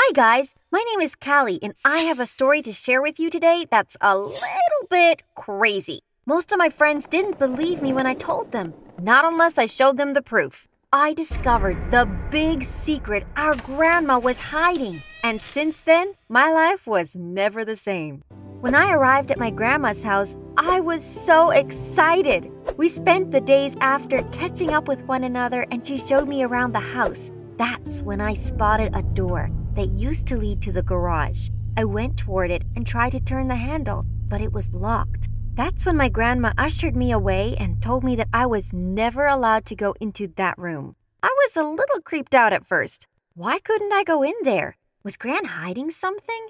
Hi guys, my name is Callie and I have a story to share with you today that's a little bit crazy. Most of my friends didn't believe me when I told them, not unless I showed them the proof. I discovered the big secret our grandma was hiding, and since then, my life was never the same. When I arrived at my grandma's house, I was so excited. We spent the days after catching up with one another and she showed me around the house. That's when I spotted a door that used to lead to the garage. I went toward it and tried to turn the handle, but it was locked. That's when my grandma ushered me away and told me that I was never allowed to go into that room. I was a little creeped out at first. Why couldn't I go in there? Was Gran hiding something?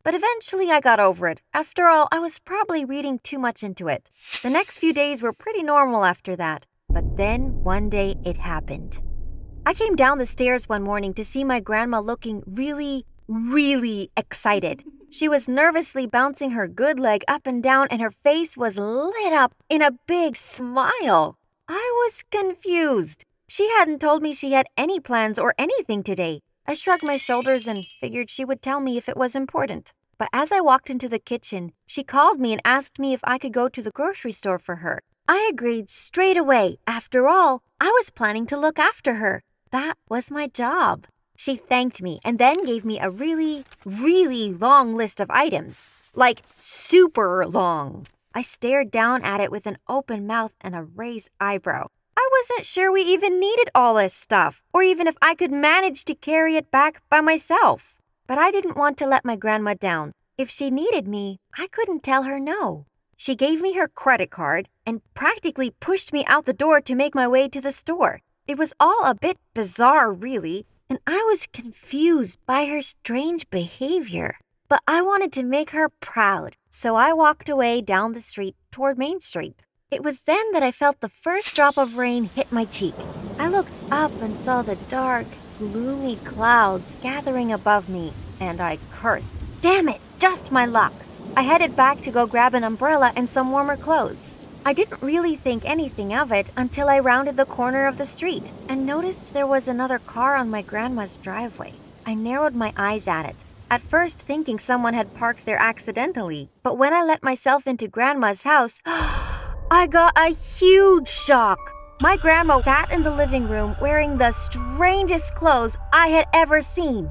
But eventually I got over it. After all, I was probably reading too much into it. The next few days were pretty normal after that. But then one day it happened. I came down the stairs one morning to see my grandma looking really excited. She was nervously bouncing her good leg up and down and her face was lit up in a big smile. I was confused. She hadn't told me she had any plans or anything today. I shrugged my shoulders and figured she would tell me if it was important. But as I walked into the kitchen, she called me and asked me if I could go to the grocery store for her. I agreed straight away. After all, I was planning to look after her. That was my job. She thanked me and then gave me a really long list of items. Like super long. I stared down at it with an open mouth and a raised eyebrow. I wasn't sure we even needed all this stuff, or even if I could manage to carry it back by myself. But I didn't want to let my grandma down. If she needed me, I couldn't tell her no. She gave me her credit card and practically pushed me out the door to make my way to the store. It was all a bit bizarre, really, and I was confused by her strange behavior. But I wanted to make her proud, so I walked away down the street toward Main Street. It was then that I felt the first drop of rain hit my cheek. I looked up and saw the dark, gloomy clouds gathering above me, and I cursed. Damn it, just my luck. I headed back to go grab an umbrella and some warmer clothes. I didn't really think anything of it until I rounded the corner of the street and noticed there was another car on my grandma's driveway. I narrowed my eyes at it, at first thinking someone had parked there accidentally, but when I let myself into Grandma's house, I got a huge shock. My grandma sat in the living room wearing the strangest clothes I had ever seen.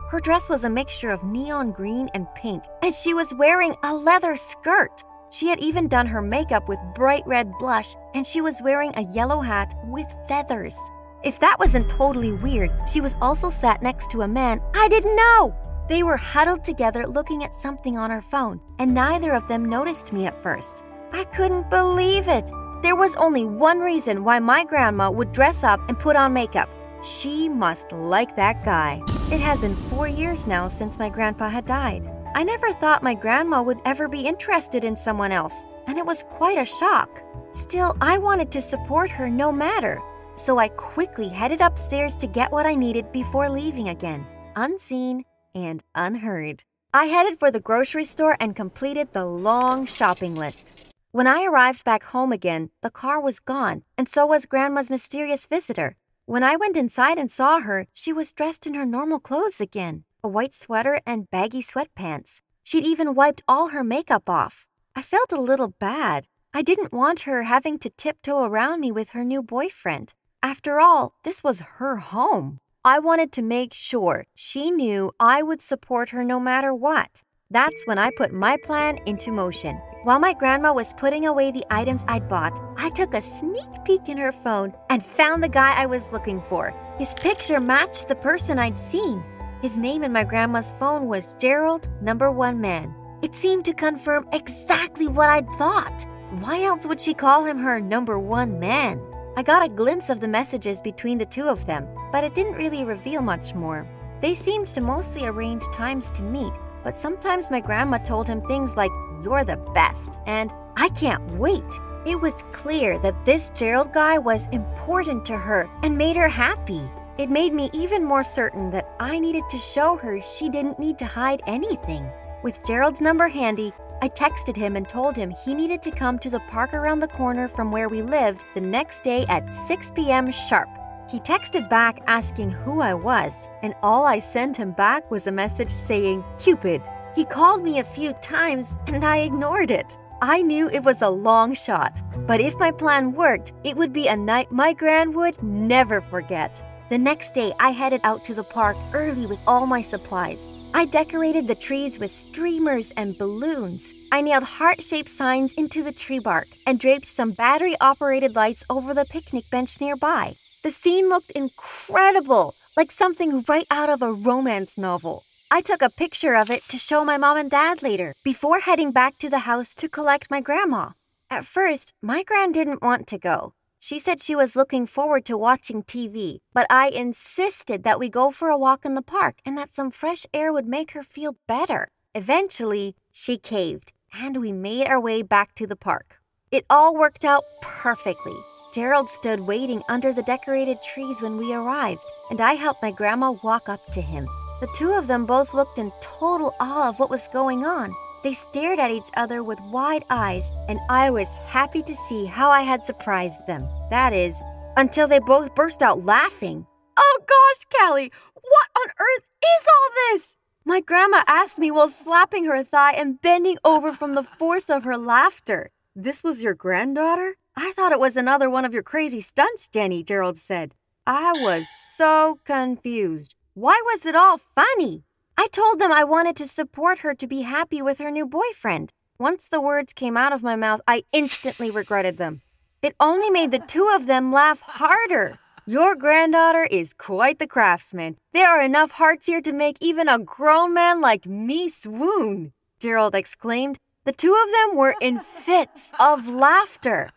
Her dress was a mixture of neon green and pink, and she was wearing a leather skirt. She had even done her makeup with bright red blush, and she was wearing a yellow hat with feathers. If that wasn't totally weird, she was also sat next to a man I didn't know. They were huddled together looking at something on her phone, and neither of them noticed me at first. I couldn't believe it. There was only one reason why my grandma would dress up and put on makeup. She must like that guy. It had been 4 years now since my grandpa had died. I never thought my grandma would ever be interested in someone else, and it was quite a shock. Still, I wanted to support her no matter, so I quickly headed upstairs to get what I needed before leaving again, unseen and unheard. I headed for the grocery store and completed the long shopping list. When I arrived back home again, the car was gone, and so was Grandma's mysterious visitor. When I went inside and saw her, she was dressed in her normal clothes again, a white sweater and baggy sweatpants. She'd even wiped all her makeup off. I felt a little bad. I didn't want her having to tiptoe around me with her new boyfriend. After all, this was her home. I wanted to make sure she knew I would support her no matter what. That's when I put my plan into motion. While my grandma was putting away the items I'd bought, I took a sneak peek in her phone and found the guy I was looking for. His picture matched the person I'd seen. His name in my grandma's phone was Gerald #1 Man. It seemed to confirm exactly what I'd thought. Why else would she call him her #1 man? I got a glimpse of the messages between the two of them, but it didn't really reveal much more. They seemed to mostly arrange times to meet, but sometimes my grandma told him things like, "You're the best," and "I can't wait." It was clear that this Gerald guy was important to her and made her happy. It made me even more certain that I needed to show her she didn't need to hide anything. With Gerald's number handy, I texted him and told him he needed to come to the park around the corner from where we lived the next day at 6 p.m. sharp. He texted back asking who I was, and all I sent him back was a message saying, Cupid. He called me a few times, and I ignored it. I knew it was a long shot, but if my plan worked, it would be a night my gran would never forget. The next day, I headed out to the park early with all my supplies. I decorated the trees with streamers and balloons. I nailed heart-shaped signs into the tree bark and draped some battery-operated lights over the picnic bench nearby. The scene looked incredible, like something right out of a romance novel. I took a picture of it to show my mom and dad later, before heading back to the house to collect my grandma. At first, my gran didn't want to go. She said she was looking forward to watching TV, but I insisted that we go for a walk in the park and that some fresh air would make her feel better. Eventually, she caved, and we made our way back to the park. It all worked out perfectly. Gerald stood waiting under the decorated trees when we arrived, and I helped my grandma walk up to him. The two of them both looked in total awe of what was going on. They stared at each other with wide eyes, and I was happy to see how I had surprised them. That is, until they both burst out laughing. Oh gosh, Callie, what on earth is all this? My grandma asked me while slapping her thigh and bending over from the force of her laughter. This was your granddaughter? I thought it was another one of your crazy stunts, Jenny, Gerald said. I was so confused. Why was it all funny? I told them I wanted to support her to be happy with her new boyfriend. Once the words came out of my mouth, I instantly regretted them. It only made the two of them laugh harder. Your granddaughter is quite the craftsman. There are enough hearts here to make even a grown man like me swoon, Gerald exclaimed. The two of them were in fits of laughter.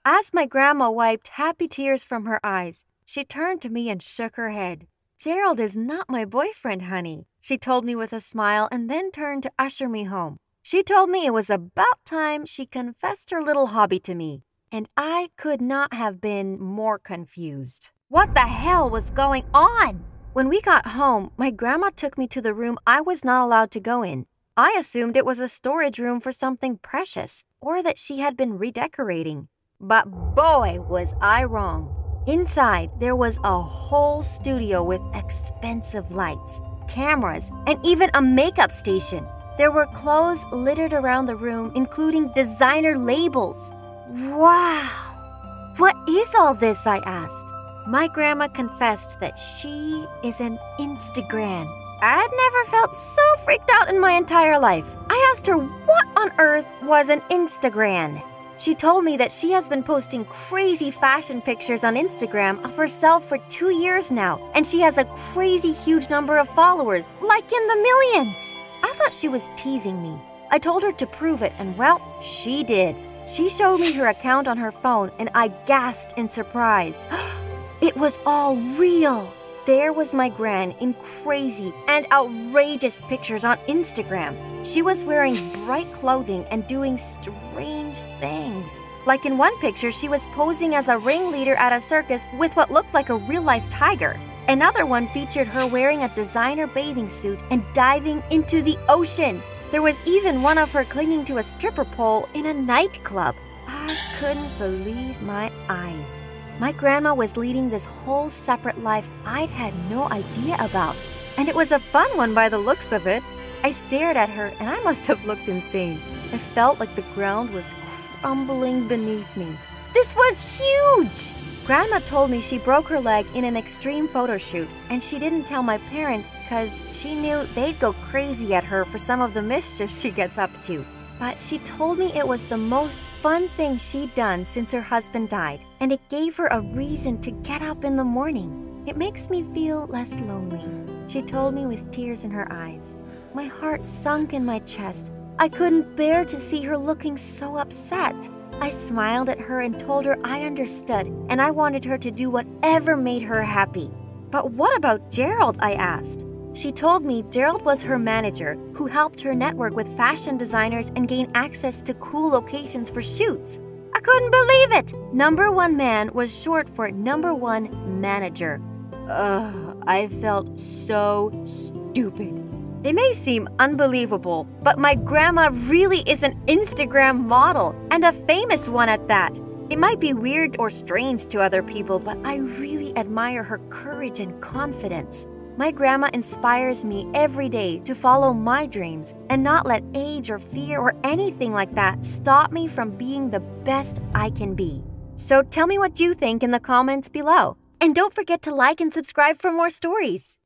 As my grandma wiped happy tears from her eyes, she turned to me and shook her head. Gerald is not my boyfriend, honey, she told me with a smile and then turned to usher me home. She told me it was about time she confessed her little hobby to me, and I could not have been more confused. What the hell was going on? When we got home, my grandma took me to the room I was not allowed to go in. I assumed it was a storage room for something precious, or that she had been redecorating. But boy, was I wrong. Inside, there was a whole studio with expensive lights, cameras, and even a makeup station. There were clothes littered around the room, including designer labels. Wow! What is all this? I asked. My grandma confessed that she is an Instagram. I had never felt so freaked out in my entire life. I asked her what on earth was an Instagram. She told me that she has been posting crazy fashion pictures on Instagram of herself for 2 years now, and she has a crazy huge number of followers, like in the millions. I thought she was teasing me. I told her to prove it, and well, she did. She showed me her account on her phone, and I gasped in surprise. It was all real. There was my gran in crazy and outrageous pictures on Instagram. She was wearing bright clothing and doing strange things. Like in one picture, she was posing as a ringleader at a circus with what looked like a real-life tiger. Another one featured her wearing a designer bathing suit and diving into the ocean. There was even one of her clinging to a stripper pole in a nightclub. I couldn't believe my eyes. My grandma was leading this whole separate life I'd had no idea about, and it was a fun one by the looks of it. I stared at her, and I must have looked insane. I felt like the ground was crumbling beneath me. This was huge! Grandma told me she broke her leg in an extreme photo shoot, and she didn't tell my parents because she knew they'd go crazy at her for some of the mischief she gets up to. But she told me it was the most fun thing she'd done since her husband died, and it gave her a reason to get up in the morning. It makes me feel less lonely, she told me with tears in her eyes. My heart sunk in my chest. I couldn't bear to see her looking so upset. I smiled at her and told her I understood, and I wanted her to do whatever made her happy. But what about Gerald? I asked. She told me Gerald was her manager who helped her network with fashion designers and gain access to cool locations for shoots. I couldn't believe it! Number one man was short for number one manager. I felt so stupid. It may seem unbelievable, but my grandma really is an Instagram model, and a famous one at that. It might be weird or strange to other people, but I really admire her courage and confidence. My grandma inspires me every day to follow my dreams and not let age or fear or anything like that stop me from being the best I can be. So tell me what you think in the comments below. And don't forget to like and subscribe for more stories.